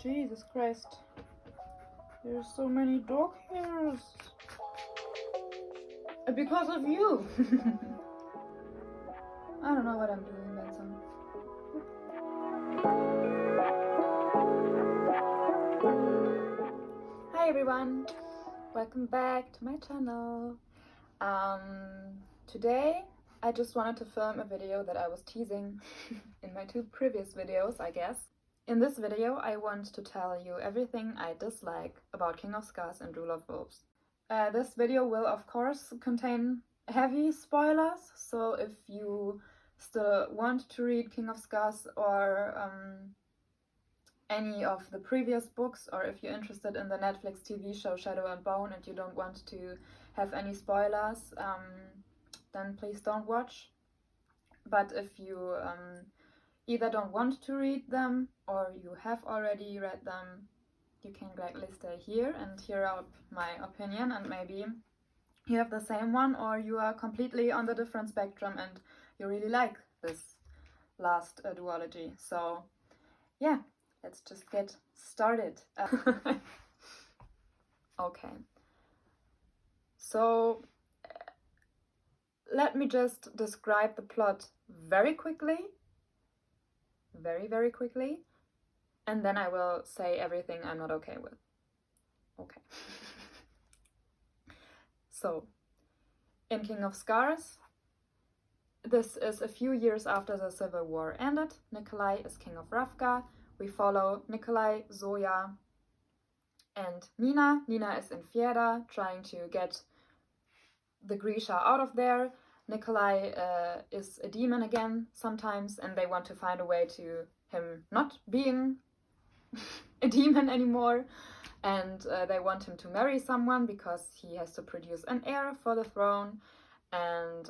Jesus Christ. There's so many dog hairs. Because of you. I don't know what I'm doing, Benson. Hi everyone. Welcome back to my channel. Today I just wanted to film a video that I was teasing in my two previous videos, I guess. In this video I want to tell you everything I dislike about King of Scars and Rule of Wolves. This video will of course contain heavy spoilers, so if you still want to read King of Scars or any of the previous books, or if you're interested in the Netflix TV show Shadow and Bone and you don't want to have any spoilers, then please don't watch. But if you either don't want to read them or you have already read them, you can gladly stay here and hear out my opinion, and maybe you have the same one or you are completely on the different spectrum and you really like this last duology. So yeah, let's just get started. Okay, so let me just describe the plot very quickly, very quickly, and then I will say everything I'm not okay with. Okay. So, in King of Scars, this is a few years after the Civil War ended. Nikolai is king of Ravka. We follow Nikolai, Zoya, and Nina. Nina is in Fiera, trying to get the Grisha out of there. Nikolai is a demon again sometimes, and they want to find a way to him not being a demon anymore. And they want him to marry someone because he has to produce an heir for the throne. And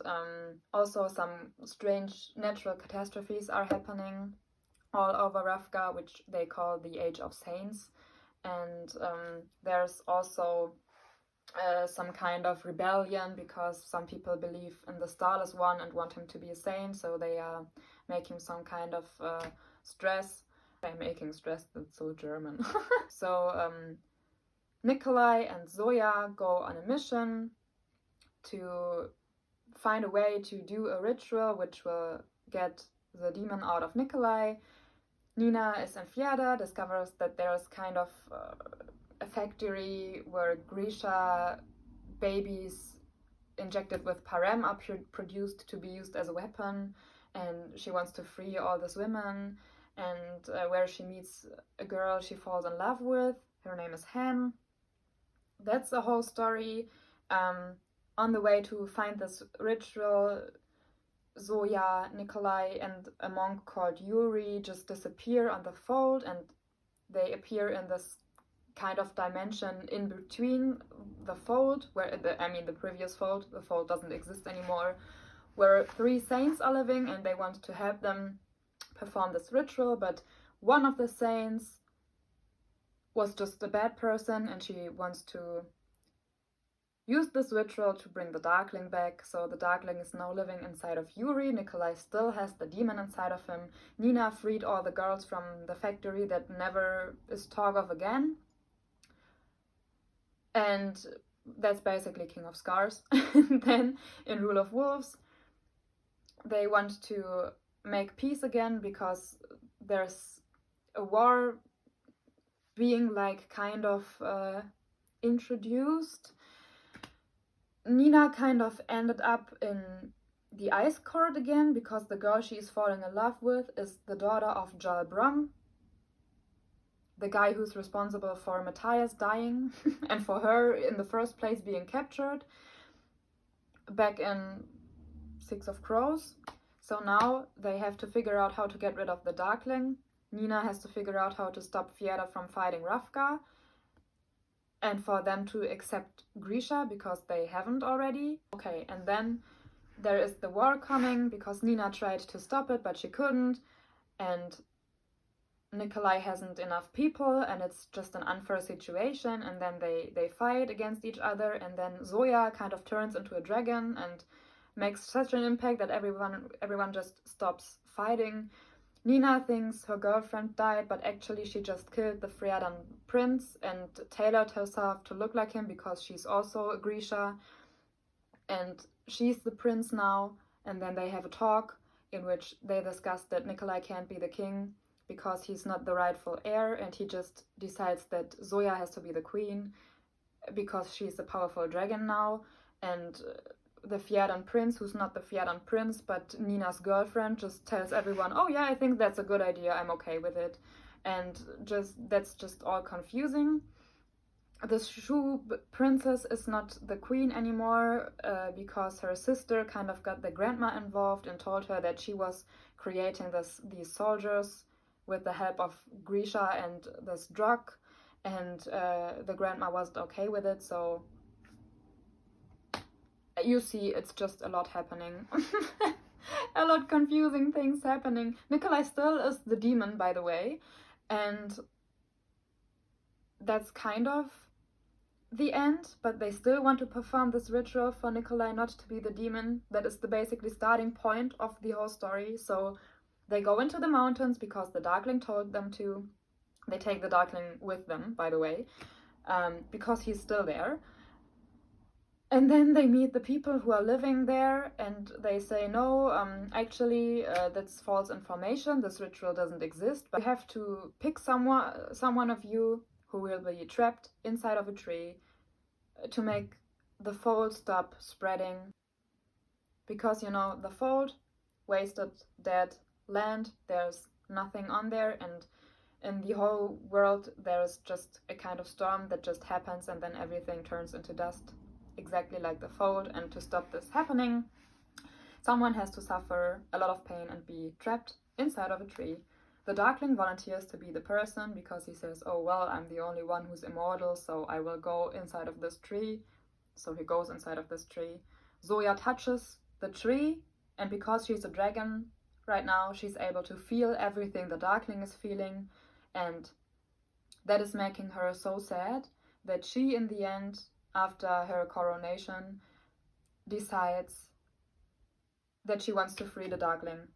also some strange natural catastrophes are happening all over Ravka, which they call the Age of Saints. And there's also some kind of rebellion because some people believe in the Starless One and want him to be a saint, so they are making some kind of stress. I'm making stress, that's so German. So Nikolai and Zoya go on a mission to find a way to do a ritual which will get the demon out of Nikolai. Nina is in Fiera, discovers that there's kind of a factory where Grisha babies injected with parem are produced to be used as a weapon, and she wants to free all these women. And where she meets a girl she falls in love with, her name is Hen. That's the whole story. On the way to find this ritual, Zoya, Nikolai, and a monk called Yuri just disappear on the fold, and they appear in this kind of dimension in between the fold, where the previous fold, the fold doesn't exist anymore, where three saints are living, and they want to help them perform this ritual, but one of the saints was just a bad person and she wants to use this ritual to bring the Darkling back. So the Darkling is now living inside of Yuri. Nikolai still has the demon inside of him. Nina freed all the girls from the factory that never is talk of again. And that's basically King of Scars. And then in Rule of Wolves, they want to make peace again because there's a war being like kind of introduced. Nina kind of ended up in the Ice Court again because the girl she is falling in love with is the daughter of Jarl Brum, the guy who's responsible for Matthias dying and for her in the first place being captured back in Six of Crows. So now they have to figure out how to get rid of the Darkling. Nina has to figure out how to stop Fiera from fighting Ravka, and for them to accept Grisha because they haven't already. Okay, and then there is the war coming because Nina tried to stop it but she couldn't, and Nikolai hasn't enough people and it's just an unfair situation, and then they fight against each other, and then Zoya kind of turns into a dragon and makes such an impact that everyone just stops fighting. Nina thinks her girlfriend died, but actually she just killed the Freadan prince and tailored herself to look like him because she's also a Grisha. And she's the prince now. And then they have a talk in which they discuss that Nikolai can't be the king because he's not the rightful heir, and he just decides that Zoya has to be the queen because she's a powerful dragon now. And the Fjerdan prince, who's not the Fjerdan prince but Nina's girlfriend, just tells everyone, oh yeah, I think that's a good idea, I'm okay with it. And that's just all confusing. The Shu princess is not the queen anymore because her sister kind of got the grandma involved and told her that she was creating these soldiers with the help of Grisha and this drug, and the grandma wasn't okay with it. So you see, it's just a lot happening. A lot confusing things happening. Nikolai still is the demon, by the way, and that's kind of the end, but they still want to perform this ritual for Nikolai not to be the demon. That is the basically starting point of the whole story. So they go into the mountains because the Darkling told them to. They take the Darkling with them, by the way, because he's still there. And then they meet the people who are living there, and they say, no, actually, that's false information. This ritual doesn't exist, but you have to pick someone of you who will be trapped inside of a tree to make the fold stop spreading. Because, you know, the fold, wasted, dead land, there's nothing on there, and in the whole world there's just a kind of storm that just happens, and then everything turns into dust, exactly like the fold. And to stop this happening, someone has to suffer a lot of pain and be trapped inside of a tree. The Darkling volunteers to be the person because he says, oh well, I'm the only one who's immortal, so I will go inside of this tree. So he goes inside of this tree. Zoya touches the tree, and because she's a dragon right now, she's able to feel everything the Darkling is feeling, and that is making her so sad that she, in the end, after her coronation, decides that she wants to free the Darkling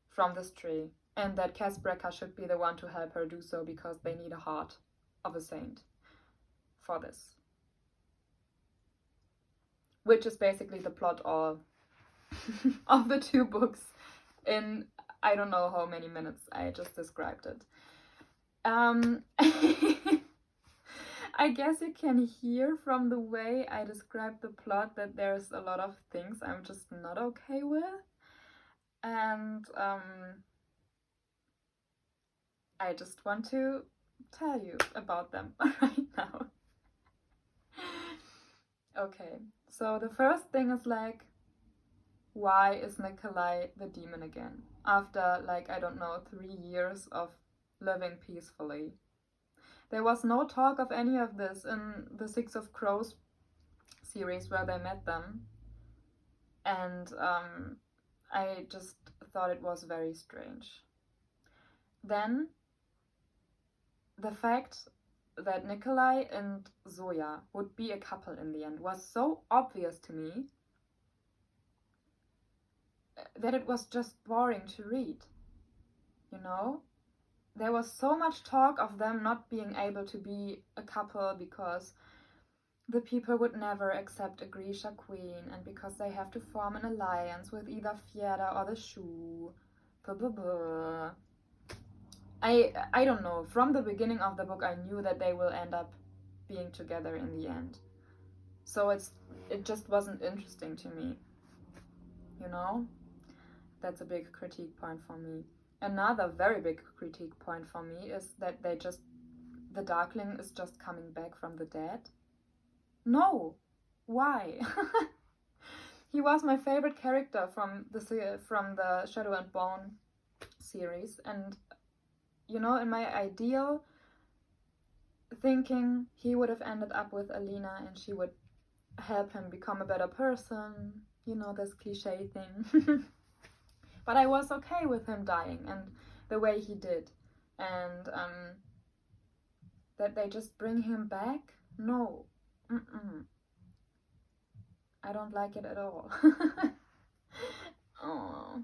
from this tree, and that Casbreaker should be the one to help her do so because they need a heart of a saint for this. Which is basically the plot all of the two books in I don't know how many minutes I just described it. I guess you can hear from the way I described the plot that there's a lot of things I'm just not okay with. And I just want to tell you about them right now. Okay, so the first thing is like, why is Nikolai the demon again? After, like, I don't know, 3 years of living peacefully. There was no talk of any of this in the Six of Crows series where they met them. And I just thought it was very strange. Then, the fact that Nikolai and Zoya would be a couple in the end was so obvious to me that it was just boring to read. You know? There was so much talk of them not being able to be a couple because the people would never accept a Grisha queen, and because they have to form an alliance with either Fjerda or the Shu. I don't know. From the beginning of the book, I knew that they will end up being together in the end. So it just wasn't interesting to me. You know? That's a big critique point for me. Another very big critique point for me is that the Darkling is just coming back from the dead. No! Why? He was my favorite character from the Shadow and Bone series, and you know, in my ideal thinking, he would have ended up with Alina and she would help him become a better person, you know, this cliche thing. But I was okay with him dying and the way he did. And that they just bring him back? No. I don't like it at all. Oh.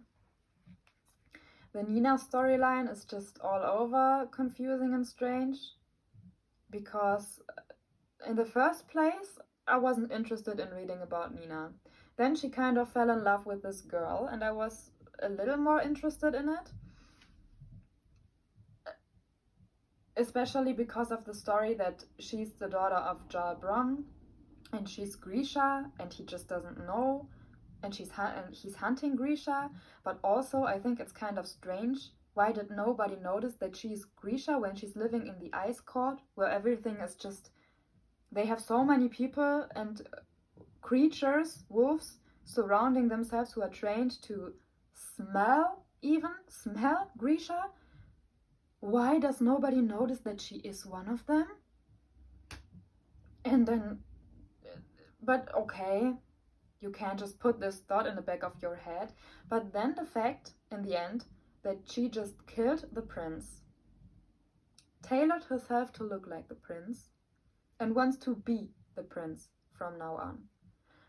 The Nina storyline is just all over confusing and strange, because in the first place, I wasn't interested in reading about Nina. Then she kind of fell in love with this girl, and I was a little more interested in it. Especially because of the story that she's the daughter of Jarl Bronn, and she's Grisha, and he just doesn't know, and he's hunting Grisha. But also, I think it's kind of strange. Why did nobody notice that she's Grisha when she's living in the Ice Court, where everything is just... They have so many people and creatures, wolves, surrounding themselves who are trained to smell Grisha. Why does nobody notice that she is one of them? And then, but okay, you can't just put this thought in the back of your head. But then the fact, in the end, that she just killed the prince, tailored herself to look like the prince, and wants to be the prince from now on.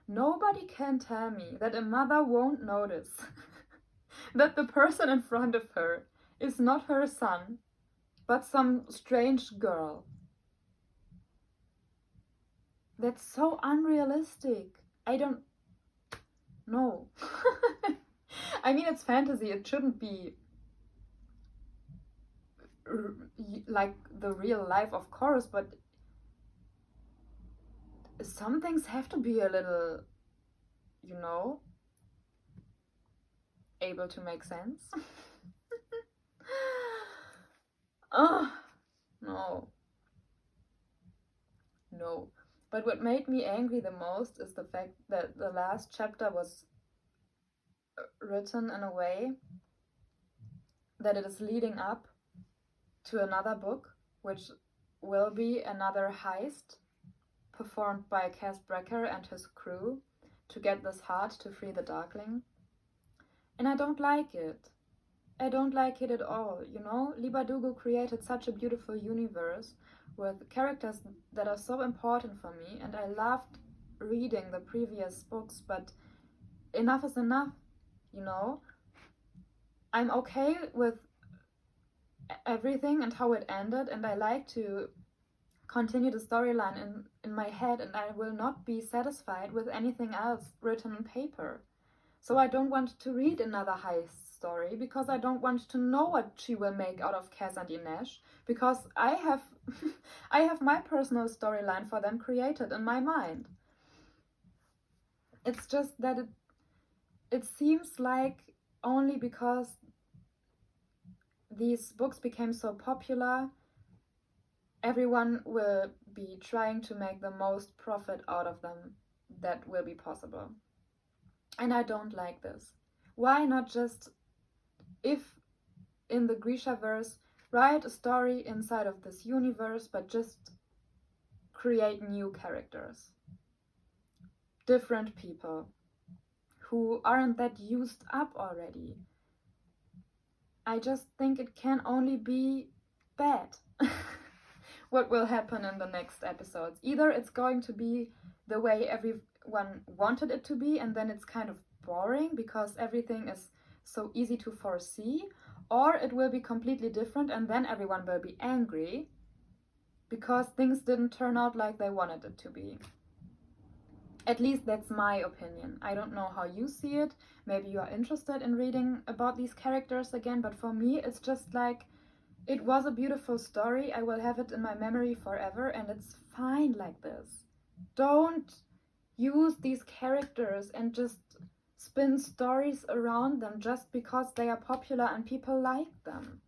Nobody can tell me that a mother won't notice that the person in front of her is not her son, but some strange girl. That's so unrealistic. I don't know. I mean, it's fantasy. It shouldn't be like the real life, of course, but some things have to be a little, able to make sense. Oh, no. But what made me angry the most is the fact that the last chapter was written in a way that it is leading up to another book, which will be another heist performed by Cas Brecker and his crew to get this heart to free the Darkling. And I don't like it. I don't like it at all, Leigh Bardugoh created such a beautiful universe with characters that are so important for me, and I loved reading the previous books, but enough is enough, I'm okay with everything and how it ended, and I like to continue the storyline in my head, and I will not be satisfied with anything else written on paper. So I don't want to read another heist story, because I don't want to know what she will make out of Cas and Inej, because I have I have my personal storyline for them created in my mind. It's just that it seems like only because these books became so popular, everyone will be trying to make the most profit out of them that will be possible. And I don't like this. Why not just, if in the grishaverse, write a story inside of this universe, but just create new characters, different people who aren't that used up already. I just think it can only be bad. What will happen in the next episodes? Either it's going to be the way everyone wanted it to be, and then it's kind of boring because everything is so easy to foresee, or it will be completely different, and then everyone will be angry because things didn't turn out like they wanted it to be. At least that's my opinion. I don't know how you see it. Maybe you are interested in reading about these characters again, but for me it's just like, it was a beautiful story. I will have it in my memory forever, and it's fine like this. Don't use these characters and just spin stories around them just because they are popular and people like them.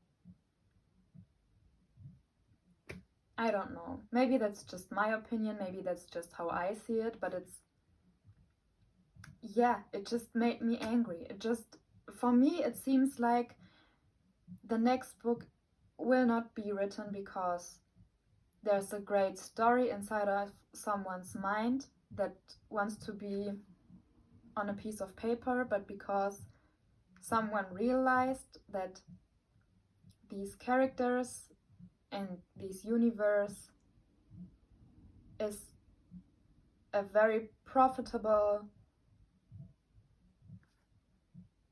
I don't know. Maybe that's just my opinion. Maybe that's just how I see it, but it just made me angry. For me, it seems like the next book will not be written because there's a great story inside of someone's mind that wants to be on a piece of paper, but because someone realized that these characters and this universe is a very profitable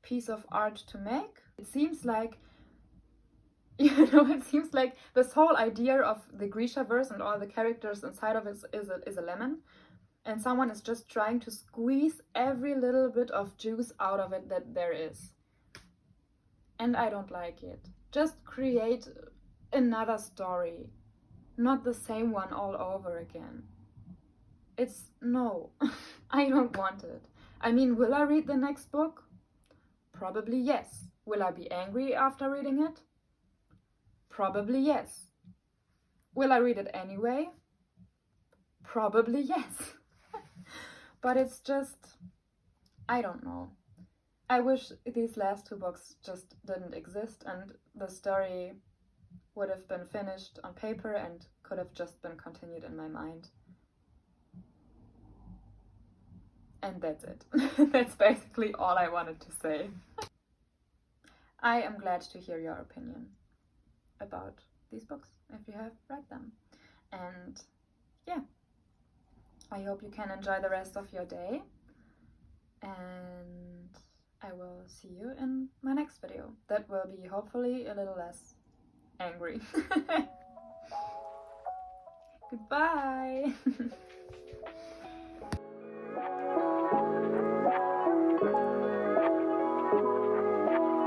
piece of art to make, It seems like, it seems like this whole idea of the Grishaverse and all the characters inside of it is a lemon, and someone is just trying to squeeze every little bit of juice out of it that there is. And I don't like it. Just create another story, not the same one all over again. No, I don't want it. I mean, will I read the next book? Probably yes. Will I be angry after reading it? Probably yes. Will I read it anyway? Probably yes. But it's just, I don't know. I wish these last two books just didn't exist and the story would have been finished on paper and could have just been continued in my mind. And that's it. That's basically all I wanted to say. I am glad to hear your opinion about these books, if you have read them. And yeah, I hope you can enjoy the rest of your day. And I will see you in my next video. That will be hopefully a little less angry. Goodbye!